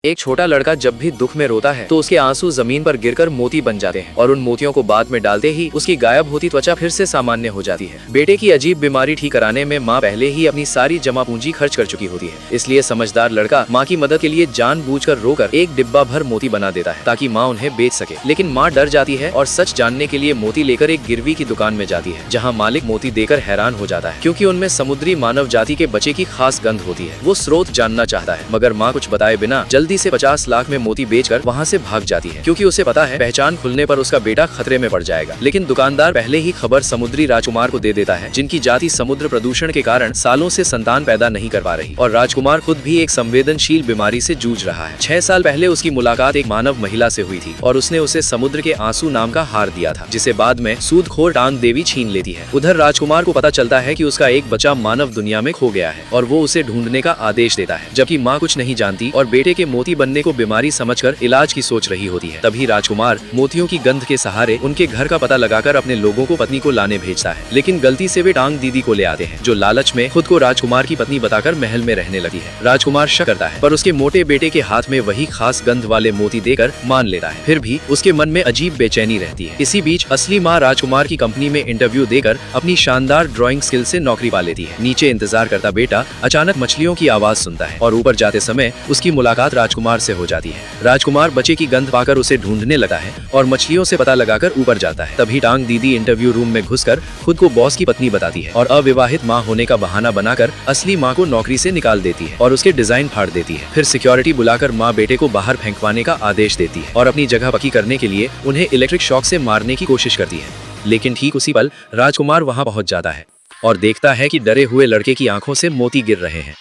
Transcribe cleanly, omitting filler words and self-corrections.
एक छोटा लड़का जब भी दुख में रोता है तो उसके आंसू जमीन पर गिरकर मोती बन जाते हैं और उन मोतियों को बात में डालते ही उसकी गायब होती त्वचा फिर से सामान्य हो जाती है। बेटे की अजीब बीमारी ठीक कराने में माँ पहले ही अपनी सारी जमा पूंजी खर्च कर चुकी होती है, इसलिए समझदार लड़का माँ की मदद के लिए जानबूझकर रोकर एक डिब्बा भर मोती बना देता है ताकि माँ उन्हें बेच सके। लेकिन माँ डर जाती है और सच जानने के लिए मोती लेकर एक गिरवी की दुकान में जाती है, जहाँ मालिक मोती देकर हैरान हो जाता है क्योंकि उनमें समुद्री मानव जाति के बचे की खास गंध होती है। वो स्रोत जानना चाहता है मगर माँ कुछ बताए बिना जल्दी से 50 लाख में मोती बेचकर वहाँ से भाग जाती है क्योंकि उसे पता है पहचान खुलने पर उसका बेटा खतरे में पड़ जाएगा। लेकिन दुकानदार पहले ही खबर समुद्री राजकुमार को दे देता है जिनकी जाति समुद्र प्रदूषण के कारण सालों से संतान पैदा नहीं कर पा रही और राजकुमार खुद भी एक संवेदनशील बीमारी से जूझ रहा है। 6 साल पहले उसकी मुलाकात एक मानव महिला से हुई थी और उसने उसे समुद्र के आंसू नाम का हार दिया था जिसे बाद में सूदखोर टांग देवी छीन लेती है। उधर राजकुमार को पता चलता है कि उसका एक बच्चा मानव दुनिया में खो गया है और वो उसे ढूंढने का आदेश देता है, जबकि माँ कुछ नहीं जानती और बेटे के मोती बनने को बीमारी समझकर इलाज की सोच रही होती है। तभी राजकुमार मोतियों की गंध के सहारे उनके घर का पता लगाकर अपने लोगों को पत्नी को लाने भेजता है, लेकिन गलती से वे टांग दीदी को ले आते हैं जो लालच में खुद को राजकुमार की पत्नी बताकर महल में रहने लगी है। राजकुमार शक करता है पर उसके मोटे बेटे के हाथ में वही खास गंध वाले मोती देकर मान लेता है, फिर भी उसके मन में अजीब बेचैनी रहती है। इसी बीच असली माँ राजकुमार की कंपनी में इंटरव्यू देकर अपनी शानदार ड्राइंग स्किल से नौकरी पा लेती है। नीचे इंतजार करता बेटा अचानक मछलियों की आवाज सुनता है और ऊपर जाते समय उसकी मुलाकात राजकुमार से हो जाती है। राजकुमार बच्चे की गंध पाकर उसे ढूंढने लगता है और मछलियों से पता लगाकर ऊपर जाता है। तभी टांग दीदी इंटरव्यू रूम में घुसकर खुद को बॉस की पत्नी बताती है और अविवाहित माँ होने का बहाना बनाकर असली माँ को नौकरी से निकाल देती है और उसके डिजाइन फाड़ देती है। फिर सिक्योरिटी बुलाकर माँ बेटे को बाहर फेंकवाने का आदेश देती है और अपनी जगह पक्की करने के लिए उन्हें इलेक्ट्रिक शॉक से मारने की कोशिश करती है। लेकिन ठीक उसी पल राजकुमार वहां पहुंच जाता है और देखता है कि डरे हुए लड़के की आंखों से मोती गिर रहे हैं।